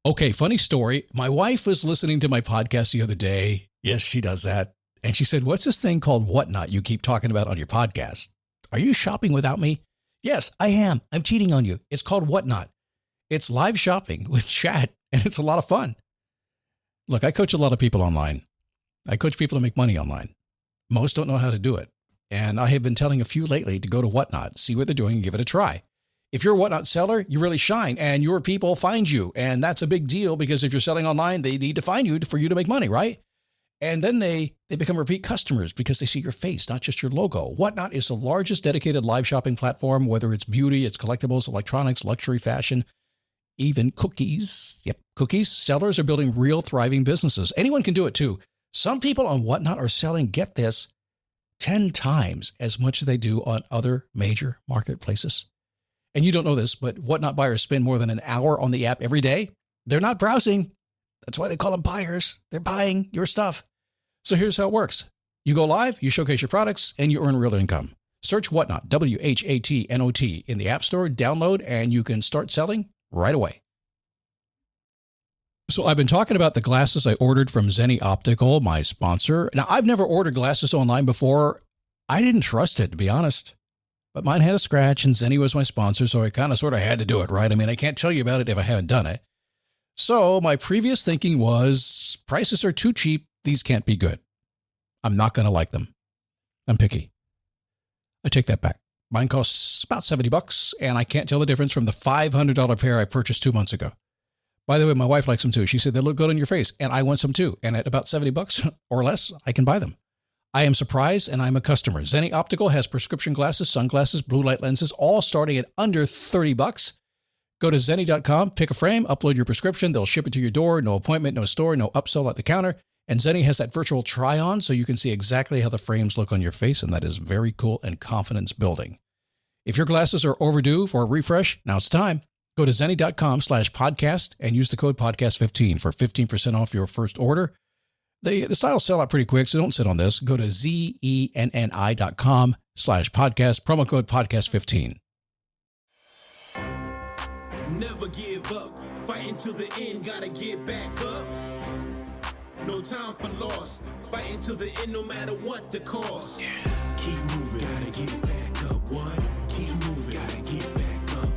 Okay, funny story. My wife was listening to my podcast the other day. Yes, she does that. And she said, what's this thing called Whatnot you keep talking about on your podcast? Are you shopping without me? Yes, I am. I'm cheating on you. It's called Whatnot. It's live shopping with chat, and it's a lot of fun. Look, I coach a lot of people online. I coach people to make money online. Most don't know how to do it. And I have been telling a few lately to go to Whatnot, see what they're doing, and give it a try. If you're a Whatnot seller, you really shine, and your people find you. And that's a big deal because if you're selling online, they need to find you for you to make money, right? And then they become repeat customers because they see your face, not just your logo. Whatnot is the largest dedicated live shopping platform, whether it's beauty, it's collectibles, electronics, luxury, fashion, even cookies. Yep, cookies. Sellers are building real thriving businesses. Anyone can do it too. Some people on Whatnot are selling, get this, 10 times as much as they do on other major marketplaces. And you don't know this, but Whatnot buyers spend more than an hour on the app every day. They're not browsing. That's why they call them buyers. They're buying your stuff. So here's how it works. You go live, you showcase your products, and you earn real income. Search Whatnot, WHATNOT, in the App Store, download, and you can start selling right away. So I've been talking about the glasses I ordered from Zenni Optical, my sponsor. Now, I've never ordered glasses online before. I didn't trust it, to be honest. But mine had a scratch, and Zenni was my sponsor, so I kind of sort of had to do it, right? I mean, I can't tell you about it if I haven't done it. So my previous thinking was, prices are too cheap. These can't be good. I'm not going to like them. I'm picky. I take that back. Mine costs about $70, and I can't tell the difference from the $500 pair I purchased 2 months ago. By the way, my wife likes them too. She said they look good on your face, and I want some too. And at about $70 or less, I can buy them. I am surprised, and I'm a customer. Zenni Optical has prescription glasses, sunglasses, blue light lenses, all starting at under $30. Go to Zenni.com, pick a frame, upload your prescription. They'll ship it to your door. No appointment, no store, no upsell at the counter. And Zenni has that virtual try-on, so you can see exactly how the frames look on your face, and that is very cool and confidence building. If your glasses are overdue for a refresh, now it's time. Go to Zenni.com/podcast and use the code podcast15 for 15% off your first order. The styles sell out pretty quick, so don't sit on this. Go to ZENNI.com/podcast, promo code podcast15. Never give up, fighting till the end, gotta get back up. No time for loss, fighting till the end no matter what the cost. Yeah. Keep moving, gotta get back up. What? Keep moving, gotta get back up.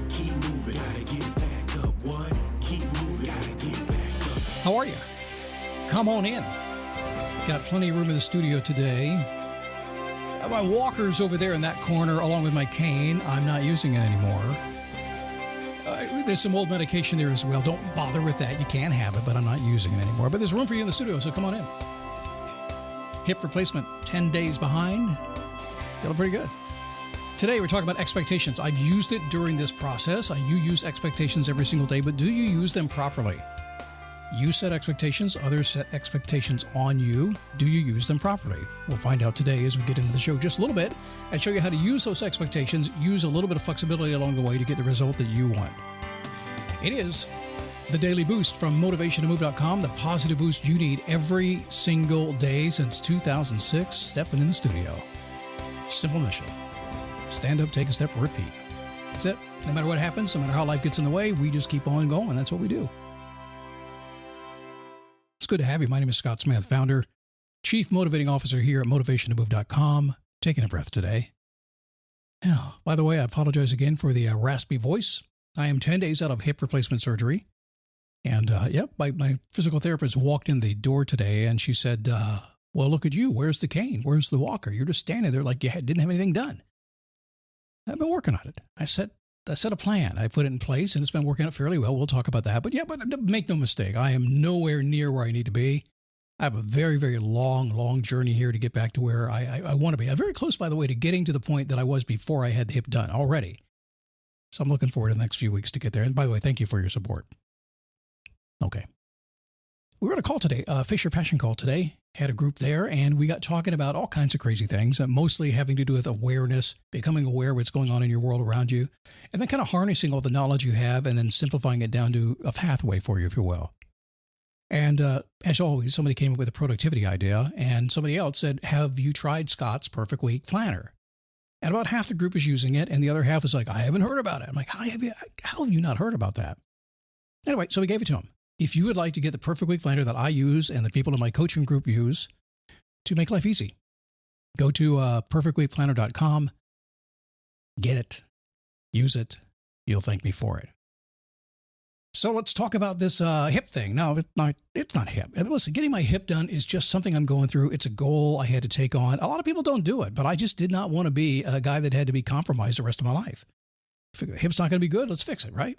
Keep moving, gotta get back up. What? Keep moving, gotta get back up. How are you? Come on in. Got plenty of room in the studio today. My walker's over there in that corner along with my cane. I'm not using it anymore. There's some old medication there as well. Don't bother with that. You can have it, but I'm not using it anymore. But there's room for you in the studio, so come on in. Hip replacement, 10 days behind. Feeling pretty good. Today, we're talking about expectations. I've used it during this process. You use expectations every single day, but do you use them properly? You set expectations, others set expectations on you. Do you use them properly? We'll find out today as we get into the show just a little bit and show you how to use those expectations, use a little bit of flexibility along the way to get the result that you want. It is the Daily Boost from motivationtomove.com, the positive boost you need every single day since 2006, stepping in the studio. Simple mission. Stand up, take a step, repeat. That's it. No matter what happens, no matter how life gets in the way, we just keep on going. That's what we do. It's good to have you. My name is Scott Smith, founder, Chief Motivating Officer here at motivationtomove.com. Taking a breath today. Now, by the way, I apologize again for the raspy voice. I am 10 days out of hip replacement surgery. And, my physical therapist walked in the door today and she said, well, look at you. Where's the cane? Where's the walker? You're just standing there like you didn't have anything done. I've been working on it. I set a plan. I put it in place and it's been working out fairly well. We'll talk about that. But make no mistake. I am nowhere near where I need to be. I have a very, very long journey here to get back to where I want to be. I'm very close, by the way, to getting to the point that I was before I had the hip done already. So I'm looking forward to the next few weeks to get there. And by the way, thank you for your support. Okay. We were on a call today, Face Your Passion call today. Had a group there, and we got talking about all kinds of crazy things, mostly having to do with awareness, becoming aware of what's going on in your world around you, and then kind of harnessing all the knowledge you have and then simplifying it down to a pathway for you, if you will. And as always, somebody came up with a productivity idea, and somebody else said, have you tried Scott's Perfect Week Planner? And about half the group is using it, and the other half is like, I haven't heard about it. I'm like, how have you not heard about that? Anyway, so we gave it to him. If you would like to get the perfect week planner that I use and the people in my coaching group use to make life easy, go to perfectweekplanner.com, get it, use it. You'll thank me for it. So let's talk about this hip thing. No, it's not hip. Listen, getting my hip done is just something I'm going through. It's a goal I had to take on. A lot of people don't do it, but I just did not want to be a guy that had to be compromised the rest of my life. Figure the hip's not going to be good. Let's fix it, right?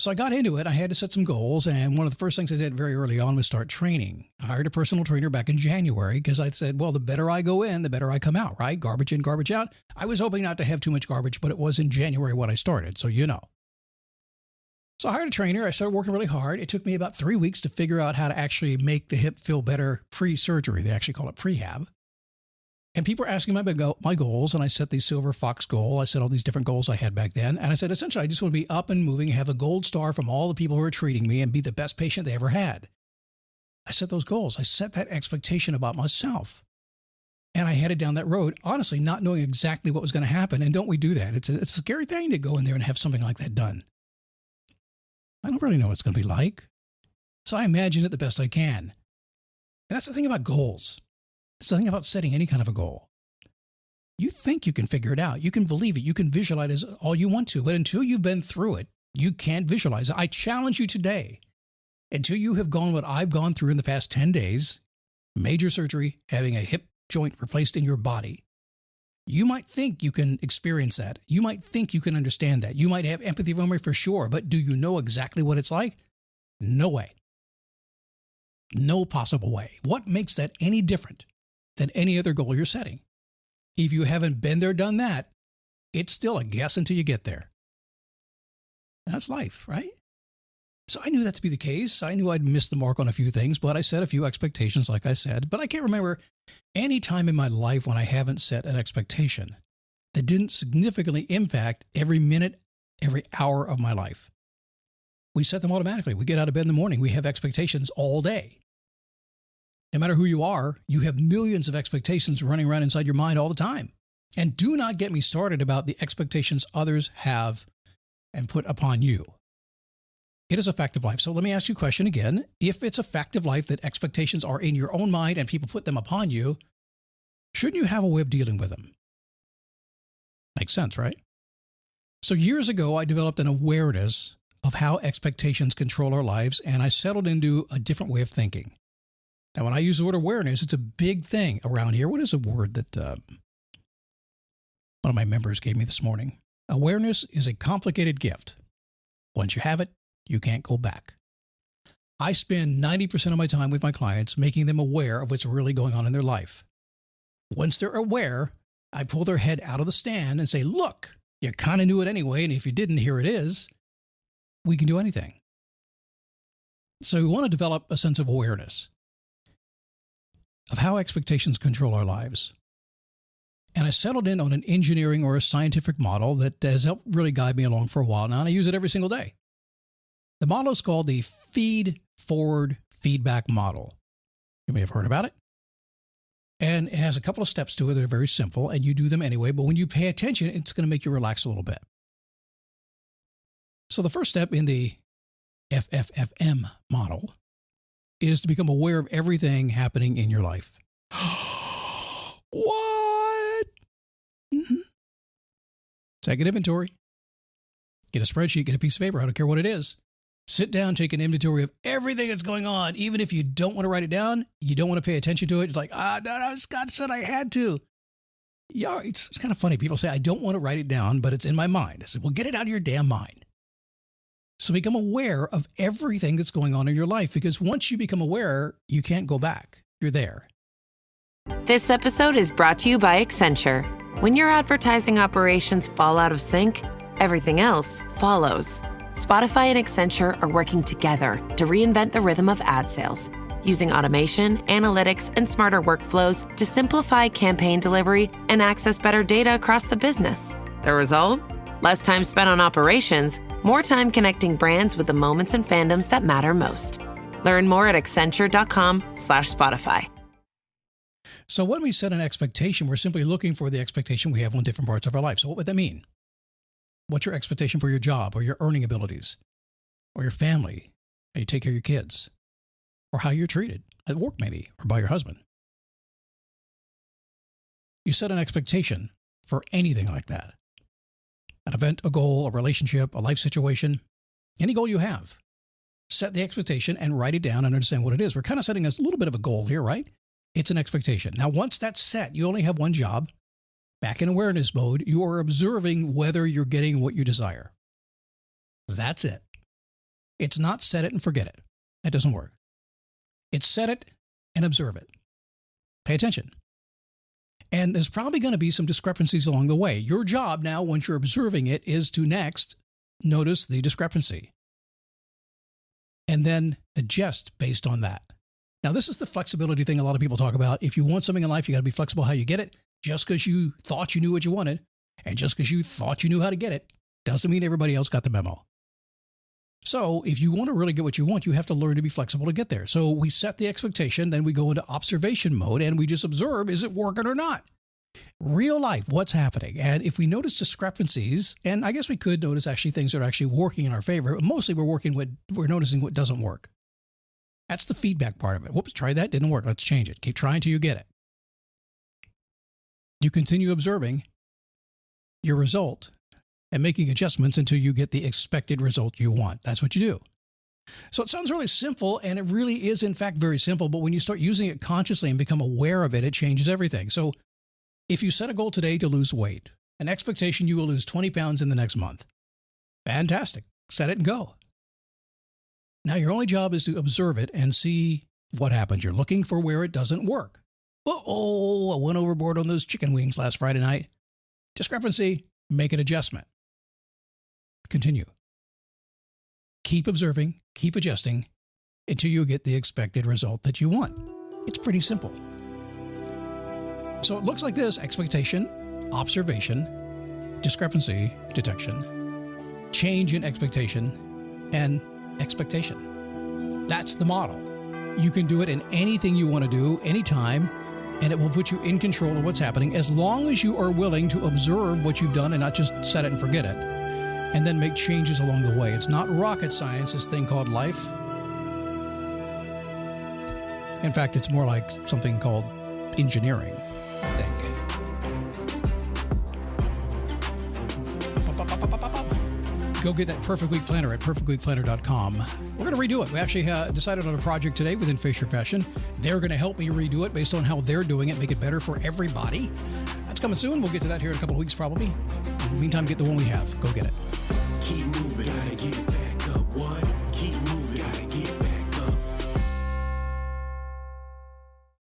So I got into it. I had to set some goals, and one of the first things I did very early on was start training. I hired a personal trainer back in January because I said, well, the better I go in, the better I come out, right? Garbage in, garbage out. I was hoping not to have too much garbage, but it was in January when I started, so you know. So I hired a trainer. I started working really hard. It took me about 3 weeks to figure out how to actually make the hip feel better pre-surgery. They actually call it prehab. And people were asking my goals, and I set the Silver Fox goal. I set all these different goals I had back then. And I said, essentially, I just want to be up and moving, have a gold star from all the people who are treating me, and be the best patient they ever had. I set those goals. I set that expectation about myself. And I headed down that road, honestly, not knowing exactly what was going to happen. And don't we do that? It's a scary thing to go in there and have something like that done. I don't really know what it's going to be like. So I imagine it the best I can. And that's the thing about goals. It's the thing about setting any kind of a goal. You think you can figure it out. You can believe it. You can visualize it all you want to. But until you've been through it, you can't visualize it. I challenge you today, until you have gone what I've gone through in the past 10 days, major surgery, having a hip joint replaced in your body, you might think you can experience that. You might think you can understand that. You might have empathy for me for sure, but do you know exactly what it's like? No way. No possible way. What makes that any different than any other goal you're setting? If you haven't been there, done that, it's still a guess until you get there. That's life, right? So I knew that to be the case. I knew I'd missed the mark on a few things, but I set a few expectations, like I said. But I can't remember any time in my life when I haven't set an expectation that didn't significantly impact every minute, every hour of my life. We set them automatically. We get out of bed in the morning. We have expectations all day. No matter who you are, you have millions of expectations running around inside your mind all the time. And do not get me started about the expectations others have and put upon you. It is a fact of life. So let me ask you a question again. If it's a fact of life that expectations are in your own mind and people put them upon you, shouldn't you have a way of dealing with them? Makes sense, right? So years ago, I developed an awareness of how expectations control our lives, and I settled into a different way of thinking. Now, when I use the word awareness, it's a big thing around here. What is a word that one of my members gave me this morning? Awareness is a complicated gift. Once you have it, you can't go back. I spend 90% of my time with my clients making them aware of what's really going on in their life. Once they're aware, I pull their head out of the stand and say, look, you kind of knew it anyway, and if you didn't, here it is. We can do anything. So we want to develop a sense of awareness of how expectations control our lives. And I settled in on an engineering or a scientific model that has helped really guide me along for a while now, and I use it every single day. The model is called the feed-forward feedback model. You may have heard about it. And it has a couple of steps to it that are very simple, and you do them anyway, but when you pay attention, it's going to make you relax a little bit. So the first step in the FFFM model is to become aware of everything happening in your life. What? Mm-hmm. Take an inventory. Get a spreadsheet, get a piece of paper. I don't care what it is. Sit down, take an inventory of everything that's going on. Even if you don't want to write it down, you don't want to pay attention to it. It's like, no, Scott said I had to. Yeah, it's kind of funny. People say, I don't want to write it down, but it's in my mind. I said, well, get it out of your damn mind. So become aware of everything that's going on in your life, because once you become aware, you can't go back. You're there. This episode is brought to you by Accenture. When your advertising operations fall out of sync, everything else follows. Spotify and Accenture are working together to reinvent the rhythm of ad sales, using automation, analytics, and smarter workflows to simplify campaign delivery and access better data across the business. The result? Less time spent on operations, more time connecting brands with the moments and fandoms that matter most. Learn more at accenture.com/Spotify. So when we set an expectation, we're simply looking for the expectation we have on different parts of our life. So what would that mean? What's your expectation for your job or your earning abilities? or your family, how you take care of your kids, or how you're treated at work maybe, or by your husband. You set an expectation for anything like that. An event, a goal, a relationship, a life situation, any goal you have. Set the expectation and write it down and understand what it is. We're kind of setting a little bit of a goal here, right? It's an expectation. Now, once that's set, you only have one job. Back in awareness mode, you are observing whether you're getting what you desire. That's it. It's not set it and forget it. That doesn't work. It's set it and observe it. Pay attention. And there's probably going to be some discrepancies along the way. Your job now, once you're observing it, is to next notice the discrepancy and then adjust based on that. Now, this is the flexibility thing a lot of people talk about. If you want something in life, you got to be flexible how you get it. Just because you thought you knew what you wanted and just because you thought you knew how to get it doesn't mean everybody else got the memo. So if you want to really get what you want, you have to learn to be flexible to get there. So we set the expectation, then we go into observation mode and we just observe, is it working or not? Real life, what's happening? And if we notice discrepancies, and I guess we could notice actually things that are actually working in our favor, but mostly we're noticing what doesn't work. That's the feedback part of it. Whoops, try that, didn't work. Let's change it. Keep trying till you get it. You continue observing your result and making adjustments until you get the expected result you want. That's what you do. So it sounds really simple, and it really is, in fact, very simple. But when you start using it consciously and become aware of it, it changes everything. So if you set a goal today to lose weight, an expectation you will lose 20 pounds in the next month, fantastic. Set it and go. Now your only job is to observe it and see what happens. You're looking for where it doesn't work. I went overboard on those chicken wings last Friday night. Discrepancy, make an adjustment. Continue. Keep observing, keep adjusting until you get the expected result that you want. It's pretty simple. So it looks like this: expectation, observation, discrepancy, detection, change in expectation, and expectation. That's the model. You can do it in anything you want to do, anytime, and it will put you in control of what's happening as long as you are willing to observe what you've done and not just set it and forget it, and then make changes along the way. It's not rocket science, this thing called life. In fact, it's more like something called engineering, I think. Go get that Perfect Week Planner at perfectweekplanner.com. We're going to redo it. We actually decided on a project today within Fisher Fashion. They're going to help me redo it based on how they're doing it, make it better for everybody. That's coming soon. We'll get to that here in a couple of weeks probably. In the meantime, get the one we have. Go get it. Keep moving.